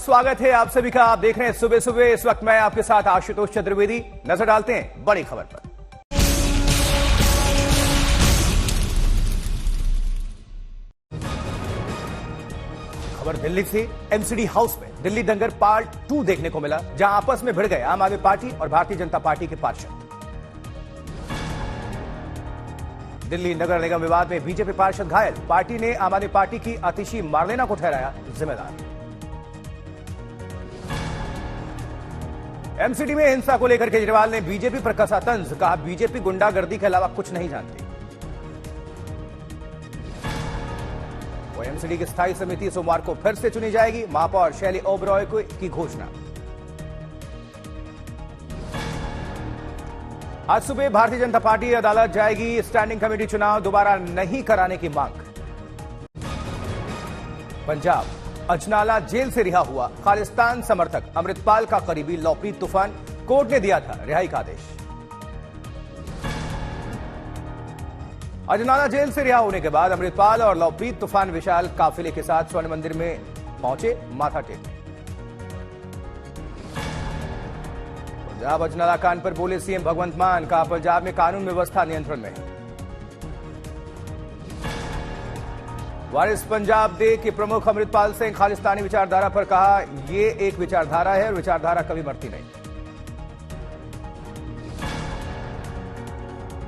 स्वागत है आप सभी का। आप देख रहे हैं सुबह सुबह। इस वक्त मैं आपके साथ आशुतोष चतुर्वेदी। नजर डालते हैं बड़ी खबर पर। खबर दिल्ली से। एमसीडी हाउस में दिल्ली दंगल पार्ट 2 देखने को मिला, जहां आपस में भिड़ गए आम आदमी पार्टी और भारतीय जनता पार्टी के पार्षद। दिल्ली नगर निगम विवाद में बीजेपी पार्षद घायल। पार्टी ने आम आदमी पार्टी की आतिशी मारलेना को ठहराया जिम्मेदार। एमसीडी में हिंसा को लेकर केजरीवाल ने बीजेपी पर कसा तंज। कहा, बीजेपी गुंडागर्दी के अलावा कुछ नहीं जानती। वो एमसीडी की स्थायी समिति सोमवार को फिर से चुनी जाएगी। महापौर शैली ओबरॉय की घोषणा। आज सुबह भारतीय जनता पार्टी अदालत जाएगी। स्टैंडिंग कमेटी चुनाव दोबारा नहीं कराने की मांग। पंजाब अजनाला जेल से रिहा हुआ खालिस्तान समर्थक अमृतपाल का करीबी लवप्रीत तूफान। कोर्ट ने दिया था रिहाई का आदेश। अजनाला जेल से रिहा होने के बाद अमृतपाल और लवप्रीत तूफान विशाल काफिले के साथ स्वर्ण मंदिर में पहुंचे माथा टेकने। पंजाब अजनाला कांड पर बोले सीएम भगवंत मान। कहा, पंजाब में कानून व्यवस्था नियंत्रण में है। वारिस पंजाब दे के प्रमुख अमृतपाल सिंह खालिस्तानी विचारधारा पर कहा, यह एक विचारधारा है और विचारधारा कभी मरती नहीं।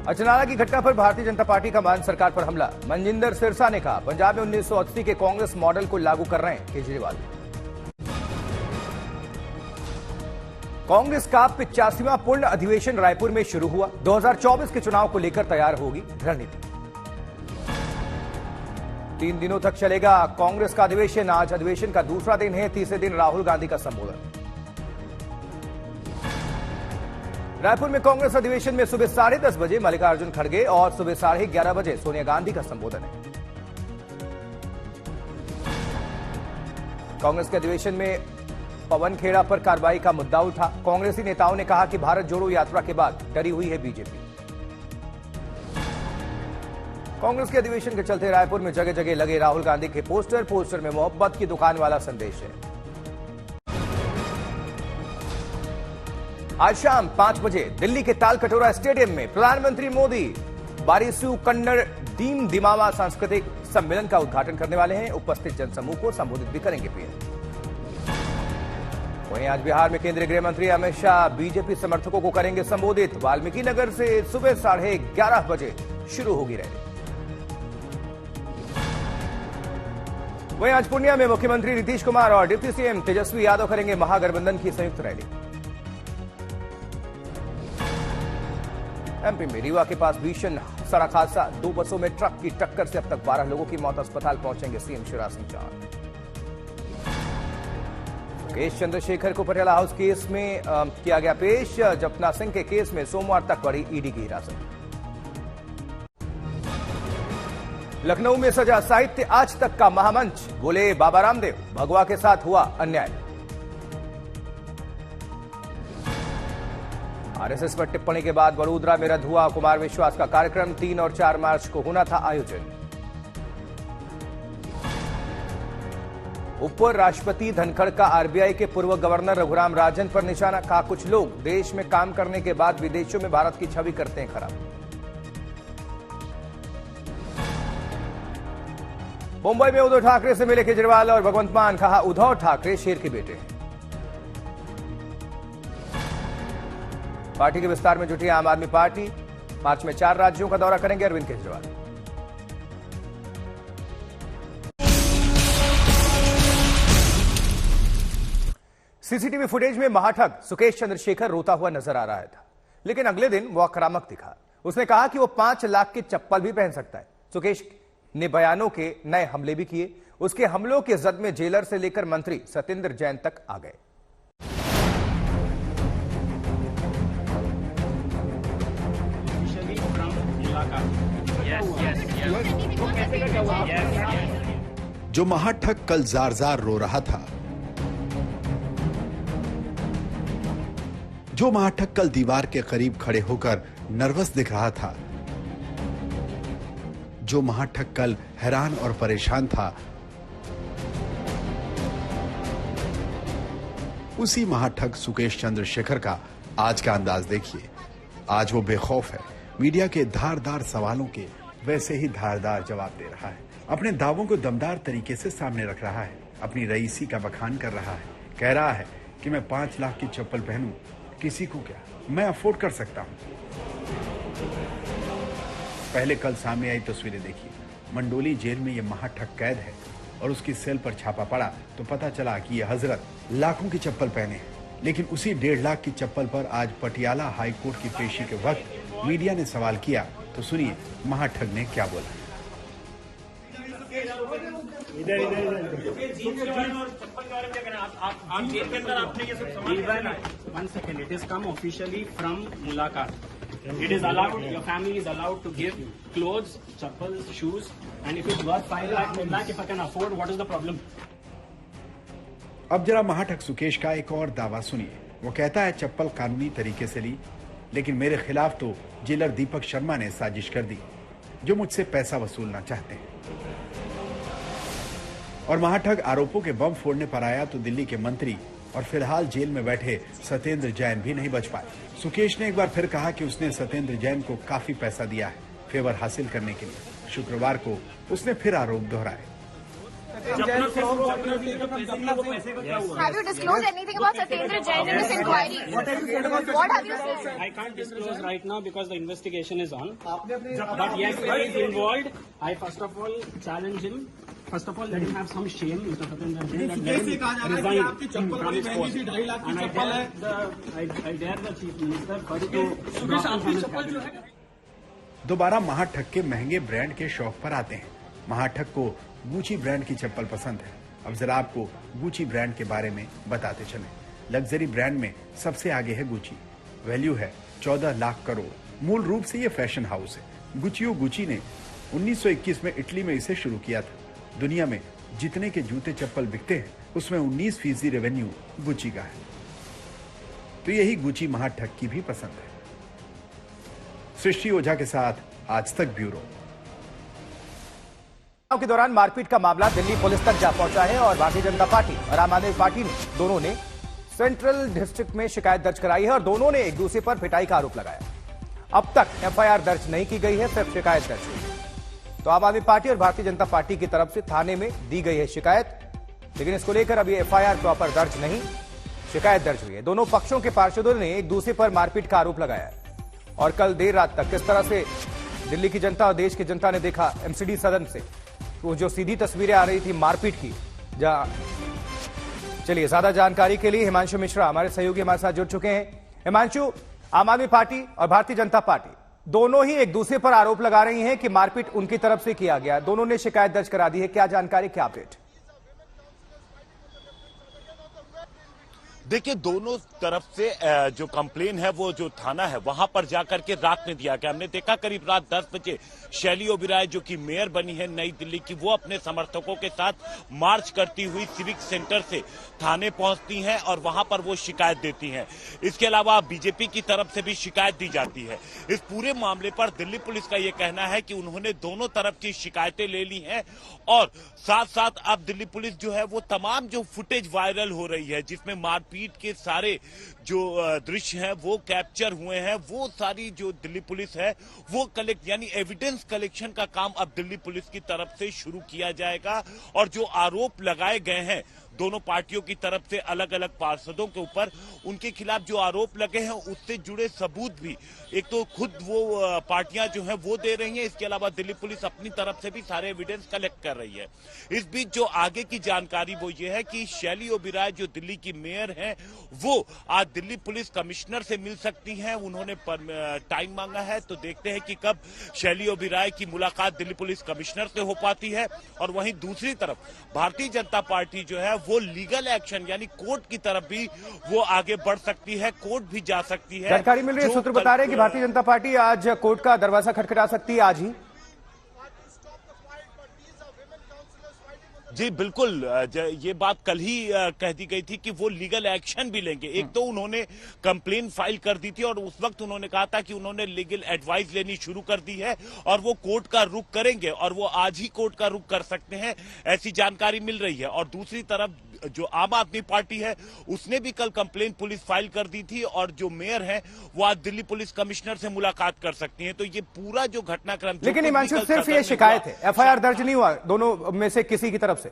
अजनाला की घटना पर भारतीय जनता पार्टी का मान सरकार पर हमला। मनजिंदर सिरसा ने कहा, पंजाब में 1980 के कांग्रेस मॉडल को लागू कर रहे हैं केजरीवाल। कांग्रेस का 85वां पूर्ण अधिवेशन रायपुर में शुरू हुआ। 2024 के चुनाव को लेकर तैयार होगी रणनीति। 3 दिनों तक चलेगा कांग्रेस का अधिवेशन। आज अधिवेशन का दूसरा दिन है। तीसरे दिन राहुल गांधी का संबोधन। रायपुर में कांग्रेस अधिवेशन में सुबह 10:30 बजे मल्लिकार्जुन खड़गे और सुबह 11:30 बजे सोनिया गांधी का संबोधन है। कांग्रेस के अधिवेशन में पवन खेड़ा पर कार्रवाई का मुद्दा उठा। कांग्रेसी नेताओं ने कहा कि भारत जोड़ो यात्रा के बाद डरी हुई है बीजेपी। कांग्रेस के अधिवेशन के चलते रायपुर में जगह जगह लगे राहुल गांधी के पोस्टर में मोहब्बत की दुकान वाला संदेश है। आज शाम 5 बजे दिल्ली के तालकटोरा स्टेडियम में प्रधानमंत्री मोदी बारिसु कन्नड़ दीम दिमावा सांस्कृतिक सम्मेलन का उद्घाटन करने वाले हैं। उपस्थित जनसमूह को संबोधित भी करेंगे पीएम। वहीं आज बिहार में केंद्रीय गृह मंत्री अमित शाह बीजेपी समर्थकों को करेंगे संबोधित। वाल्मीकि नगर से सुबह 11:30 बजे शुरू होगी रैली। वहीं आज पूर्णिया में मुख्यमंत्री नीतीश कुमार और डिप्टी सीएम तेजस्वी यादव करेंगे महागठबंधन की संयुक्त रैली। एमपी में रीवा के पास भीषण सड़क हादसा। 2 बसों में ट्रक की टक्कर से अब तक 12 लोगों की मौत। अस्पताल पहुंचेंगे सीएम शिवराज सिंह चौहान। केस चंद्रशेखर को पटियाला हाउस केस में किया गया पेश। जपना सिंह के केस में सोमवार तक बढ़ी ईडी की हिरासत। लखनऊ में सजा साहित्य आज तक का महामंच। बोले बाबा रामदेव, भगवा के साथ हुआ अन्याय। आरएसएस पर टिप्पणी के बाद वडोदरा में रद्द हुआ कुमार विश्वास का कार्यक्रम। 3 और 4 मार्च को होना था आयोजन। उप राष्ट्रपति धनखड़ का आरबीआई के पूर्व गवर्नर रघुराम राजन पर निशाना। कहा, कुछ लोग देश में काम करने के बाद विदेशों में भारत की छवि करते हैं खराब। मुंबई में उद्धव ठाकरे से मिले केजरीवाल और भगवंत मान। कहा, उद्धव ठाकरे शेर के बेटे हैं। पार्टी के विस्तार में जुटी आम आदमी पार्टी। मार्च में 4 राज्यों का दौरा करेंगे अरविंद केजरीवाल। सीसीटीवी फुटेज में महाठग सुकेश चंद्रशेखर रोता हुआ नजर आ रहा था, लेकिन अगले दिन वो आक्रामक दिखा। उसने कहा कि वो 5 लाख की चप्पल भी पहन सकता है। सुकेश ने बयानों के नए हमले भी किए। उसके हमलों के जद में जेलर से लेकर मंत्री सत्येंद्र जैन तक आ गए। जो महाठग कल जार जार रो रहा था, जो महाठग कल दीवार के करीब खड़े होकर नर्वस दिख रहा था, जो महाठग कल हैरान और परेशान था, उसी महाठग सुकेश चंद्रशेखर का आज का अंदाज देखिए। आज वो बेखौफ है, मीडिया के धारदार सवालों के वैसे ही धारदार जवाब दे रहा है, अपने दावों को दमदार तरीके से सामने रख रहा है, अपनी रईसी का बखान कर रहा है, कह रहा है कि मैं 5 लाख की चप्पल पहनूं, किसी को क्या, मैं अफोर्ड कर सकता हूं। पहले कल सामने आई तस्वीरें देखिए। मंडोली जेल में ये महाठग कैद है और उसकी सेल पर छापा पड़ा तो पता चला कि ये हजरत लाखों की चप्पल पहने हैं। लेकिन उसी 1.5 लाख की चप्पल पर आज पटियाला हाई कोर्ट की पेशी के वक्त मीडिया ने सवाल किया, तो सुनिए महाठग ने क्या बोला। It is allowed, your family is allowed to give clothes, chappals, shoes, and if it's worth 5 lakh, 10 lakh, if I can afford, what is the problem? अब जरा महाठग सुकेश का एक और दावा सुनिए। वो कहता है चप्पल कानूनी तरीके से ली, लेकिन मेरे खिलाफ तो जेलर दीपक शर्मा ने साजिश कर दी, जो मुझसे पैसा वसूलना चाहते हैं। और महाठग आरोपों के बम फोड़ने पर आया तो दिल्ली के मंत्री और फिलहाल जेल में बैठे सत्येंद्र जैन भी नहीं बच पाए। सुकेश ने एक बार फिर कहा कि उसने सत्येंद्र जैन को काफी पैसा दिया है फेवर हासिल करने के लिए। शुक्रवार को उसने फिर आरोप दोहराए। Have you disclosed anything about Satyendra Jain in this inquiry? What have you said? I can't disclose right now because the investigation is on. But yes, he is involved. I first of all challenge him. First of all, let him have some shame, Mr. Satyendra Jain, and let him resign from his post. And I dare the Chief Minister for to drop him from his cabinet. दोबारा महाठग के महंगे brand के शौक पर आते हैं। महाठग को Gucci brand की चप्पल पसंद है। अब जरा आपको गुची ब्रांड के बारे में बताते चलें। लग्जरी ब्रांड में सबसे आगे है गुची। वैल्यू है 14 लाख करोड़। मूल रूप से ये फैशन हाउस है। गुची ने 1921 में इटली में इसे शुरू किया था। दुनिया में जितने के जूते चप्पल बिकते हैं उसमें 19% रेवेन्यू गुची का है। तो यही गुची महाठग की भी पसंद है। सृष्टि ओझा के साथ आज तक ब्यूरो। के दौरान मारपीट का मामला दिल्ली पुलिस तक जा पहुंचा है और भारतीय जनता पार्टी और आम आदमी पार्टी ने दोनों ने सेंट्रल डिस्ट्रिक्ट में शिकायत दर्ज कराई है और दोनों ने एक दूसरे पर पिटाई का आरोप लगाया। अब तक एफआईआर दर्ज नहीं की गई है, सिर्फ शिकायत दर्ज हुई है। तो आम आदमी पार्टी और भारतीय जनता पार्टी की तरफ से थाने में दी गई है शिकायत, लेकिन इसको लेकर अभी एफआईआर प्रॉपर दर्ज नहीं, शिकायत दर्ज हुई है। दोनों पक्षों के पार्षदों ने एक दूसरे पर मारपीट का आरोप लगाया है और कल देर रात तक किस तरह से दिल्ली की जनता और देश की जनता ने देखा एमसीडी सदन से वो जो सीधी तस्वीरें आ रही थी मारपीट की। चलिए ज्यादा जानकारी के लिए हिमांशु मिश्रा हमारे सहयोगी हमारे साथ जुड़ चुके हैं। हिमांशु, आम आदमी पार्टी और भारतीय जनता पार्टी दोनों ही एक दूसरे पर आरोप लगा रही हैं कि मारपीट उनकी तरफ से किया गया। दोनों ने शिकायत दर्ज करा दी है, क्या जानकारी, क्या अपडेट? देखिए, दोनों तरफ से जो कंप्लेन है वो जो थाना है वहां पर जाकर के रात में दिया गया। हमने देखा करीब रात 10 बजे शैली ओबेरॉय जो कि मेयर बनी है नई दिल्ली की, वो अपने समर्थकों के साथ मार्च करती हुई सिविक सेंटर से थाने पहुंचती हैं और वहां पर वो शिकायत देती हैं। इसके अलावा बीजेपी की तरफ से भी शिकायत दी जाती है। इस पूरे मामले पर दिल्ली पुलिस का ये कहना है कि उन्होंने दोनों तरफ की शिकायतें ले ली हैं और साथ साथ अब दिल्ली पुलिस जो है वो तमाम जो फुटेज वायरल हो रही है जिसमें मारपीट के सारे जो दृश्य हैं वो कैप्चर हुए हैं, वो सारी जो दिल्ली पुलिस है वो कलेक्ट यानी एविडेंस कलेक्शन का काम अब दिल्ली पुलिस की तरफ से शुरू किया जाएगा। और जो आरोप लगाए गए हैं दोनों पार्टियों की तरफ से अलग अलग पार्षदों के ऊपर, उनके खिलाफ जो आरोप लगे हैं उससे जुड़े सबूत भी एक तो खुद वो पार्टियां जो हैं वो दे रही हैं, इसके अलावा दिल्ली पुलिस अपनी तरफ से भी सारे एविडेंस कलेक्ट कर रही है। इस बीच जो आगे की जानकारी वो ये है कि शैली ओबेरॉय जो दिल्ली की मेयर हैं वो आज दिल्ली पुलिस कमिश्नर से मिल सकती हैं। उन्होंने टाइम मांगा है, तो देखते हैं कि कब शैली ओबेरॉय की मुलाकात दिल्ली पुलिस कमिश्नर से हो पाती है। और वहीं दूसरी तरफ भारतीय जनता पार्टी जो है वो लीगल एक्शन यानी कोर्ट की तरफ भी वो आगे बढ़ सकती है, कोर्ट भी जा सकती है। जानकारी मिल रही है, सूत्र बता रहे हैं कि भारतीय जनता पार्टी आज कोर्ट का दरवाजा खटखटा सकती है आज ही। जी बिल्कुल, ये बात कल ही कह दी गई थी कि वो लीगल एक्शन भी लेंगे। एक तो उन्होंने कंप्लेन फाइल कर दी थी और उस वक्त उन्होंने कहा था कि उन्होंने लीगल एडवाइस लेनी शुरू कर दी है और वो कोर्ट का रुख करेंगे और वो आज ही कोर्ट का रुख कर सकते हैं, ऐसी जानकारी मिल रही है। और दूसरी तरफ जो आम आदमी पार्टी है उसने भी कल कंप्लेंट पुलिस फाइल कर दी थी और जो मेयर है वो आज दिल्ली पुलिस कमिश्नर से मुलाकात कर सकती हैं। तो ये पूरा जो घटनाक्रम, लेकिन हिमांशु सिर्फ ये शिकायत है, एफआईआर दर्ज नहीं हुआ दोनों में से किसी की तरफ से?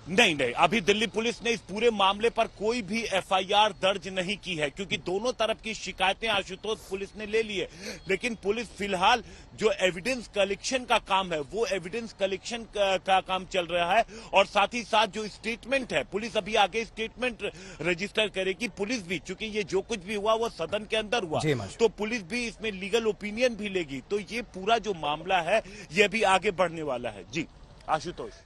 नहीं, अभी दिल्ली पुलिस ने इस पूरे मामले पर कोई भी एफआईआर दर्ज नहीं की है, क्योंकि दोनों तरफ की शिकायतें आशुतोष पुलिस ने ले ली है। लेकिन पुलिस फिलहाल जो एविडेंस कलेक्शन का काम है वो एविडेंस कलेक्शन का काम चल रहा है, और साथ ही साथ जो स्टेटमेंट है, पुलिस अभी आगे स्टेटमेंट रजिस्टर करेगी। पुलिस भी, चूंकि ये जो कुछ भी हुआ वो सदन के अंदर हुआ, तो पुलिस भी इसमें लीगल ओपिनियन भी लेगी। तो ये पूरा जो मामला है ये भी आगे बढ़ने वाला है। जी आशुतोष।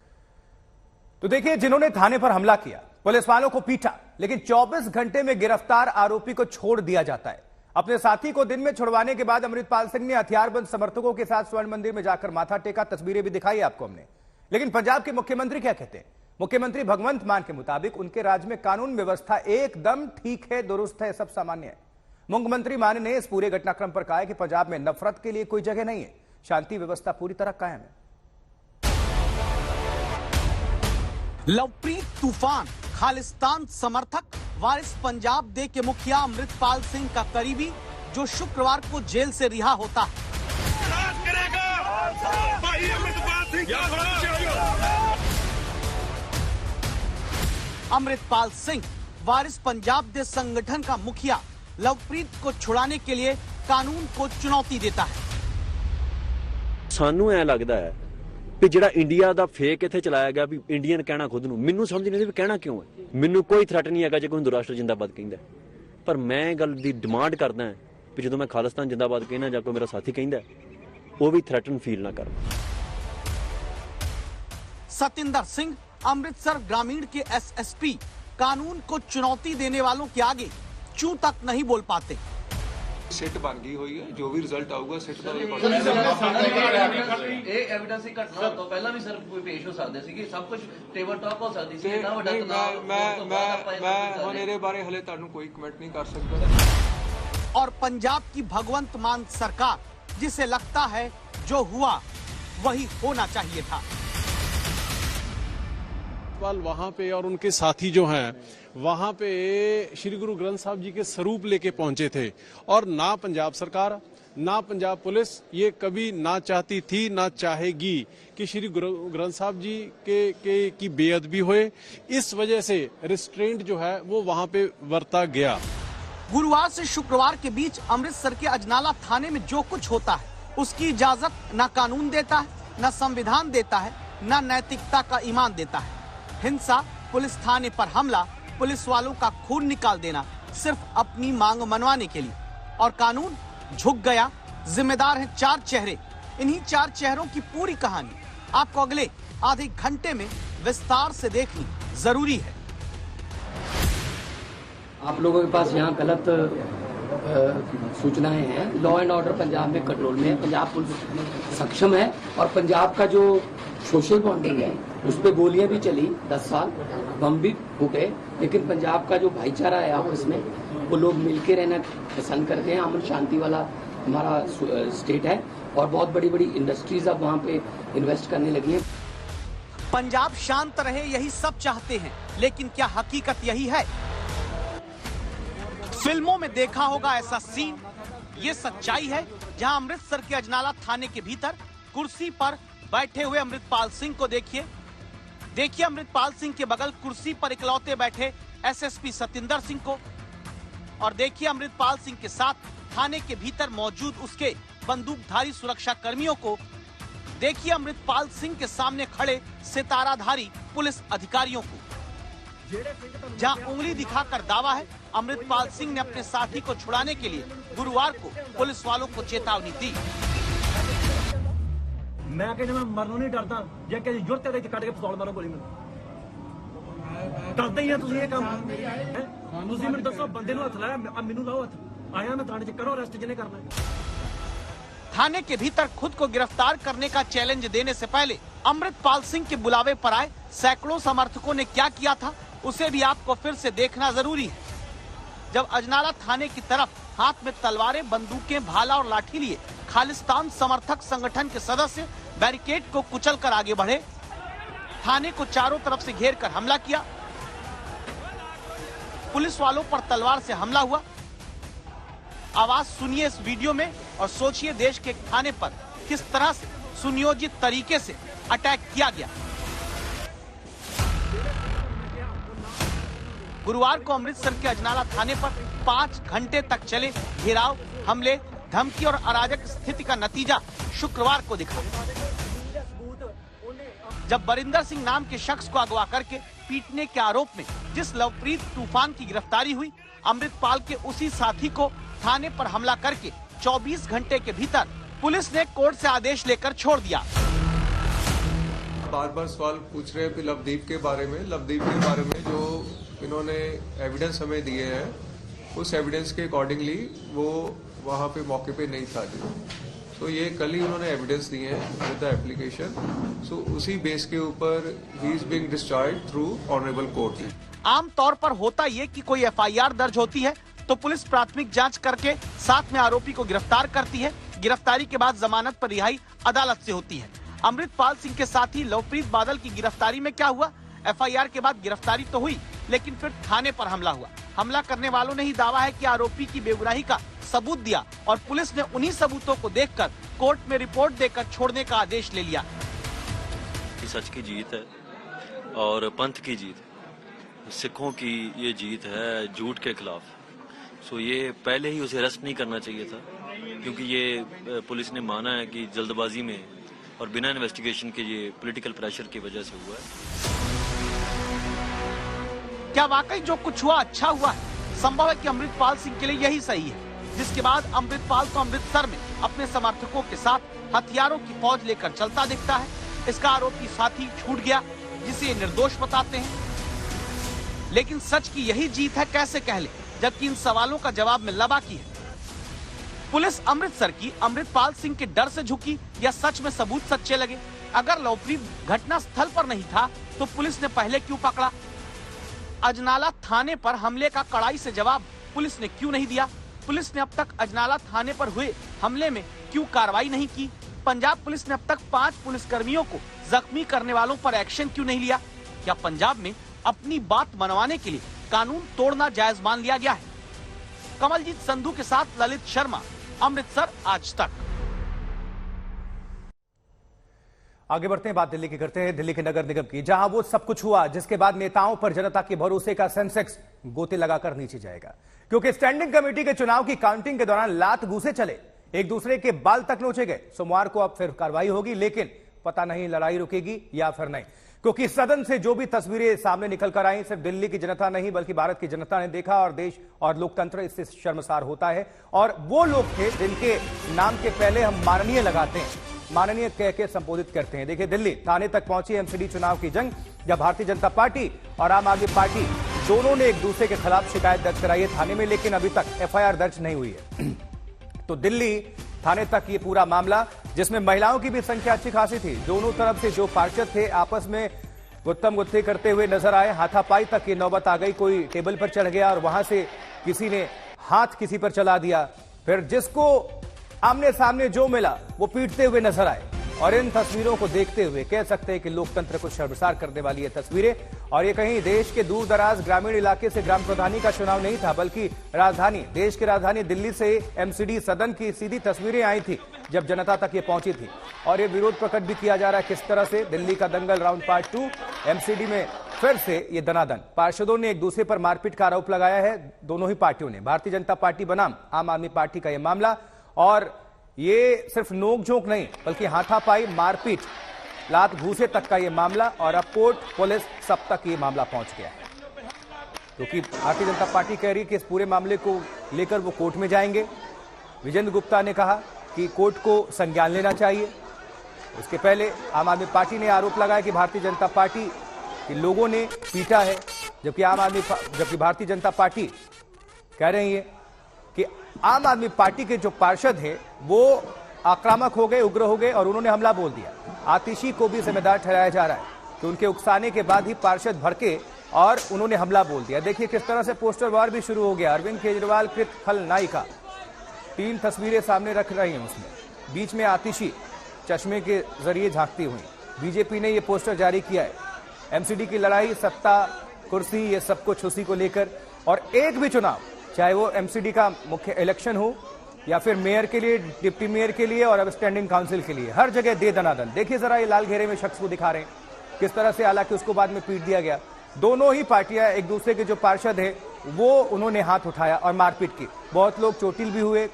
तो देखिए, जिन्होंने थाने पर हमला किया, पुलिस वालों को पीटा, लेकिन 24 घंटे में गिरफ्तार आरोपी को छोड़ दिया जाता है। अपने साथी को दिन में छुड़वाने के बाद अमृतपाल सिंह ने हथियारबंद समर्थकों के साथ स्वर्ण मंदिर में जाकर माथा टेका। तस्वीरें भी दिखाई आपको हमने। लेकिन पंजाब के मुख्यमंत्री क्या कहते हैं? मुख्यमंत्री भगवंत मान के मुताबिक उनके राज्य में कानून व्यवस्था एकदम ठीक है, दुरुस्त है, सब सामान्य है। मुख्यमंत्री मान ने इस पूरे घटनाक्रम पर कहा है कि पंजाब में नफरत के लिए कोई जगह नहीं है, शांति व्यवस्था पूरी तरह कायम है। लवप्रीत तूफान खालिस्तान समर्थक वारिस पंजाब दे के मुखिया अमृतपाल सिंह का करीबी, जो शुक्रवार को जेल से रिहा होता है। अमृतपाल सिंह वारिस पंजाब दे संगठन का मुखिया लवप्रीत को छुड़ाने के लिए कानून को चुनौती देता है। सानू ऐ लगता है कि ਜਿਹੜਾ ਇੰਡੀਆ ਦਾ ਫੇਕ ਇੱਥੇ ਚਲਾਇਆ ਗਿਆ ਵੀ ਇੰਡੀਅਨ ਕਹਿਣਾ ਖੁਦ ਨੂੰ, ਮੈਨੂੰ ਸਮਝ ਨਹੀਂ ਆਉਂਦੀ ਵੀ ਕਹਿਣਾ ਕਿਉਂ ਹੈ। ਮੈਨੂੰ ਕੋਈ ਥ੍ਰੈਟ ਨਹੀਂ ਹੈਗਾ ਜੇ ਕੋਈ ਹਿੰਦੂ ਰਾਸ਼ਟਰ ਜਿੰਦਾਬਾਦ ਕਹਿੰਦਾ, ਪਰ ਮੈਂ ਗੱਲ ਦੀ ਡਿਮਾਂਡ ਕਰਦਾ ਵੀ ਜਦੋਂ ਮੈਂ ਖਾਲਿਸਤਾਨ ਜਿੰਦਾਬਾਦ ਕਹਿਣਾ ਜਾਂ ਕੋਈ ਮੇਰਾ ਸਾਥੀ ਕਹਿੰਦਾ ਉਹ ਵੀ ਥ੍ਰੈਟਨ ਫੀਲ ਨਾ ਕਰਨ। सतिंदर सिंह अमृतसर ग्रामीण के एसएसपी कानून को चुनौती देने वालों के आगे चू तक नहीं बोल पाते। सिट बन गई हुई है, जो भी रिजल्ट आऊगा सिट का ਇਹ ਐਵੀਡੈਂਸ ਦੀ ਘਟਨਾ ਤੋਂ ਪਹਿਲਾਂ ਵੀ ਸਰ ਕੋਈ ਪੇਸ਼ ਹੋ ਸਕਦੇ ਸੀ ਕਿ ਸਭ ਕੁਝ ਟੇਬਲ ਟਾਕ ਹੋ ਸਕਦੀ ਸੀ। ਇੰਨਾ ਵੱਡਾ ਤਨਾਵ मैं ਹੁਣ ਇਹਦੇ ਬਾਰੇ ਹਲੇ ਤੁਹਾਨੂੰ ਕੋਈ ਕਮੈਂਟ ਨਹੀਂ ਕਰ ਸਕਦਾ। और पंजाब की भगवंत मान सरकार, जिसे लगता है जो हुआ वही होना चाहिए था। वहां पे और उनके साथी जो हैं वहां पे श्री गुरु ग्रंथ साहब जी के स्वरूप लेके पहुंचे थे, और ना पंजाब सरकार ना पंजाब पुलिस ये कभी ना चाहती थी ना चाहेगी कि श्री गुरु ग्रंथ साहब जी की बेअदबी होए। इस वजह से रिस्ट्रेंट जो है वो वहां पे बरता गया। गुरुवार से शुक्रवार के बीच अमृतसर के अजनाला थाने में जो कुछ होता है उसकी इजाजत न कानून देता है, न संविधान देता है, न नैतिकता का ईमान देता है। हिंसा, पुलिस थाने पर हमला, पुलिस वालों का खून निकाल देना सिर्फ अपनी मांग मनवाने के लिए, और कानून झुक गया। जिम्मेदार हैं 4 चेहरे। इन्हीं 4 चेहरों की पूरी कहानी आपको अगले आधे घंटे में विस्तार से देखनी जरूरी है। आप लोगों के पास यहाँ गलत सूचनाएं हैं। लॉ एंड ऑर्डर पंजाब में कंट्रोल में है, पंजाब पुलिस सक्षम है, और पंजाब का जो सोशल बॉन्डिंग है उस पर गोलियां भी चली 10 साल, बम भी फूटे, लेकिन पंजाब का जो भाईचारा है आपस में वो लोग मिलके रहना पसंद करते हैं। अमन शांति वाला हमारा स्टेट है, और बहुत बड़ी बड़ी इंडस्ट्रीज अब वहाँ पे इन्वेस्ट करने लगी हैं। पंजाब शांत रहे यही सब चाहते हैं, लेकिन क्या हकीकत यही है? फिल्मों में देखा होगा ऐसा सीन, ये सच्चाई है जहां अमृतसर के अजनाला थाने के भीतर कुर्सी पर बैठे हुए अमृतपाल सिंह को देखिए। देखिए अमृतपाल सिंह के बगल कुर्सी पर इकलौते बैठे एसएसपी सतिंदर सिंह को, और देखिए अमृतपाल सिंह के साथ थाने के भीतर मौजूद उसके बंदूकधारी सुरक्षा कर्मियों को। देखिए अमृतपाल सिंह के सामने खड़े सिताराधारी पुलिस अधिकारियों को, जहां उंगली दिखाकर दावा है अमृतपाल सिंह ने अपने साथी को छुड़ाने के लिए गुरुवार को पुलिस वालों को चेतावनी दी। मैं कहने मैं मरनों नहीं डरता, जे कहीं जरूरत है कट के पिस्तौल मारो गोली में करते ही है। तुम ये काम तुम मैं दसो बंदे हथ लाया, मैनू लाओ हथ, आया मैं थाने च करो अरेस्ट जिन्हें करना है। थाने के भीतर खुद को गिरफ्तार करने का चैलेंज देने से पहले अमृतपाल सिंह के बुलावे पर आए सैकड़ों समर्थकों ने क्या किया था उसे भी आपको फिर से देखना जरूरी है। जब अजनाला थाने की तरफ हाथ में तलवारें, बंदूकें, भाला और लाठी लिए खालिस्तान समर्थक संगठन के सदस्य बैरिकेड को कुचलकर आगे बढ़े, थाने को चारों तरफ से घेर कर हमला किया। पुलिस वालों पर तलवार से हमला हुआ। आवाज सुनिए इस वीडियो में और सोचिए देश के थाने पर किस तरह से सुनियोजित तरीके से अटैक किया गया। गुरुवार को अमृतसर के अजनाला थाने पर 5 घंटे तक चले घेराव, हमले, धमकी और अराजक स्थिति का नतीजा शुक्रवार को दिखा, जब बरिंदर सिंह नाम के शख्स को अगवा करके पीटने के आरोप में जिस लवप्रीत तूफान की गिरफ्तारी हुई, अमृतपाल के उसी साथी को थाने पर हमला करके 24 घंटे के भीतर पुलिस ने कोर्ट से आदेश लेकर छोड़ दिया। बार बार सवाल पूछ रहे हैं लवदीप के बारे में जो इन्होंने एविडेंस हमें दिए हैं, उस एविडेंस के अकॉर्डिंगली वो वहाँ पे मौके पे नहीं था। तो ये कल ही उन्होंने एविडेंस दिए हैं विद द एप्लीकेशन, सो उसी बेस के ऊपर he is being discharged through honourable court. आम तौर पर होता ये कि कोई एफआईआर दर्ज होती है तो पुलिस प्राथमिक जांच करके साथ में आरोपी को गिरफ्तार करती है। गिरफ्तारी के बाद जमानत पर रिहाई अदालत से होती है। अमृतपाल सिंह के साथी लवप्रीत बादल की गिरफ्तारी में क्या हुआ? एफआईआर के बाद गिरफ्तारी तो हुई, लेकिन फिर थाने पर हमला हुआ। हमला करने वालों ने ही दावा है कि आरोपी की बेगुनाही का सबूत दिया और पुलिस ने उन्हीं सबूतों को देखकर कोर्ट में रिपोर्ट देकर छोड़ने का आदेश ले लिया। सच की जीत है और पंथ की जीत, सिखों की ये जीत है झूठ के खिलाफ। सो ये पहले ही उसे अरेस्ट नहीं करना चाहिए था, क्योंकि ये पुलिस ने माना है कि जल्दबाजी में और बिना इन्वेस्टिगेशन के ये पॉलिटिकल प्रेशर की वजह से हुआ है। क्या वाकई जो कुछ हुआ अच्छा हुआ है? संभव है कि अमृतपाल सिंह के लिए यही सही है, जिसके बाद अमृतपाल को अमृतसर में अपने समर्थकों के साथ हथियारों की फौज लेकर चलता दिखता है। इसका आरोपी साथी छूट गया, जिसे ये निर्दोष बताते हैं। लेकिन सच की यही जीत है कैसे कह ले, जबकि इन सवालों का जवाब मिलना बाकी है। पुलिस अमृतसर की अमृतपाल सिंह के डर से झुकी या सच में सबूत सच्चे लगे? अगर लवप्रीत घटना स्थल पर नहीं था तो पुलिस ने पहले क्यों पकड़ा? अजनाला थाने पर हमले का कड़ाई से जवाब पुलिस ने क्यों नहीं दिया? पुलिस ने अब तक अजनाला थाने पर हुए हमले में क्यों कार्रवाई नहीं की? पंजाब पुलिस ने अब तक 5 पुलिसकर्मियों को जख्मी करने वालों पर एक्शन क्यों नहीं लिया? क्या पंजाब में अपनी बात मनवाने के लिए कानून तोड़ना जायज मान लिया गया है? कमलजीत संधू के साथ ललित शर्मा, अमृतसर आज तक। आगे बढ़ते हैं, बात दिल्ली की करते हैं, दिल्ली के नगर निगम की, जहां वो सब कुछ हुआ जिसके बाद नेताओं पर जनता के भरोसे का सेंसेक्स गोते लगाकर नीचे जाएगा, क्योंकि स्टैंडिंग कमेटी के चुनाव की काउंटिंग के दौरान लात घूसे चले, एक दूसरे के बाल तक नोचे गए। सोमवार को अब फिर कार्रवाई होगी, लेकिन पता नहीं लड़ाई रुकेगी या फिर नहीं, क्योंकि सदन से जो भी तस्वीरें सामने निकल कर आई, सिर्फ दिल्ली की जनता नहीं बल्कि भारत की जनता ने देखा और देश और लोकतंत्र इससे शर्मसार होता है। और वो लोग थे जिनके नाम के पहले हम माननीय लगाते हैं, माननीय कह के संबोधित करते हैं। देखिए, दिल्ली थाने तक पहुंची एमसीडी चुनाव की जंग, जब भारतीय जनता पार्टी और आम आदमी पार्टी दोनों ने एक दूसरे के खिलाफ शिकायत दर्ज कराई है थाने में, लेकिन अभी तक एफआईआर दर्ज नहीं हुई है। तो दिल्ली थाने तक ये पूरा मामला, जिसमें महिलाओं की भी संख्या अच्छी खासी थी, दोनों तरफ से जो पार्षद थे आपस में गुत्तम गुत्ती करते हुए नजर आए, हाथापाई तक की नौबत आ गई। कोई टेबल पर चढ़ गया और वहां से किसी ने हाथ किसी पर चला दिया, फिर जिसको आमने सामने जो मिला वो पीटते हुए नजर आए। और इन तस्वीरों को देखते हुए कह सकते हैं कि लोकतंत्र को शर्मसार करने वाली ये तस्वीरें। और ये कहीं देश के दूर दराज ग्रामीण इलाके से ग्राम प्रधानी का चुनाव नहीं था, बल्कि राजधानी, देश की राजधानी दिल्ली से एमसीडी सदन की सीधी तस्वीरें आई थी जब जनता तक ये पहुंची थी। और ये विरोध प्रकट भी किया जा रहा है किस तरह से दिल्ली का दंगल राउंड पार्ट 2 एमसीडी में फिर से ये दनादन। पार्षदों ने एक दूसरे पर मारपीट का आरोप लगाया है, दोनों ही पार्टियों ने, भारतीय जनता पार्टी बनाम आम आदमी पार्टी का यह मामला। और ये सिर्फ नोकझोंक नहीं बल्कि हाथापाई, मारपीट, लात घूसे तक का ये मामला, और अब कोर्ट, पुलिस सब तक ये मामला पहुंच गया है, क्योंकि भारतीय जनता पार्टी कह रही है कि इस पूरे मामले को लेकर वो कोर्ट में जाएंगे। विजेंद्र गुप्ता ने कहा कि कोर्ट को संज्ञान लेना चाहिए। इसके पहले आम आदमी पार्टी ने आरोप लगाया कि भारतीय जनता पार्टी के लोगों ने पीटा है, जबकि भारतीय जनता पार्टी कह रही है कि आम आदमी पार्टी के जो पार्षद हैं वो आक्रामक हो गए, उग्र हो गए और उन्होंने हमला बोल दिया। आतिशी को भी जिम्मेदार ठहराया जा रहा है कि उनके उकसाने के बाद ही पार्षद भड़के और उन्होंने हमला बोल दिया। देखिए किस तरह से पोस्टर वार भी शुरू हो गया। अरविंद केजरीवाल कृत खलनायिका, 3 तस्वीरें सामने रख रही हैं, उसमें बीच में आतिशी चश्मे के जरिए झांकती हुई। बीजेपी ने यह पोस्टर जारी किया है एमसीडी की लड़ाई, सत्ता, कुर्सी, ये सब कुछ उसी को लेकर। और एक भी चुनाव, चाहे वो एमसीडी का मुख्य इलेक्शन हो या फिर मेयर के लिए, डिप्टी मेयर के लिए और अब स्टैंडिंग काउंसिल के लिए, हर जगह दे दनादन। देखिए जरा ये लाल घेरे में शख्स को दिखा रहे हैं किस तरह से, हालांकि उसको बाद में पीट दिया गया। दोनों ही पार्टियां एक दूसरे के जो पार्षद है वो उन्होंने हाथ उठाया और मारपीट की। बहुत लोग चोटिल भी हुए,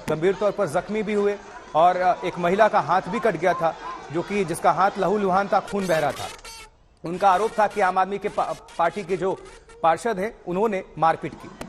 गंभीर तौर पर जख्मी भी हुए और एक महिला का हाथ भी कट गया था, जो कि जिसका हाथ लहूलुहान था, खून बह रहा था। उनका आरोप था कि आम आदमी के पार्टी के जो पार्षद हैं उन्होंने मारपीट की।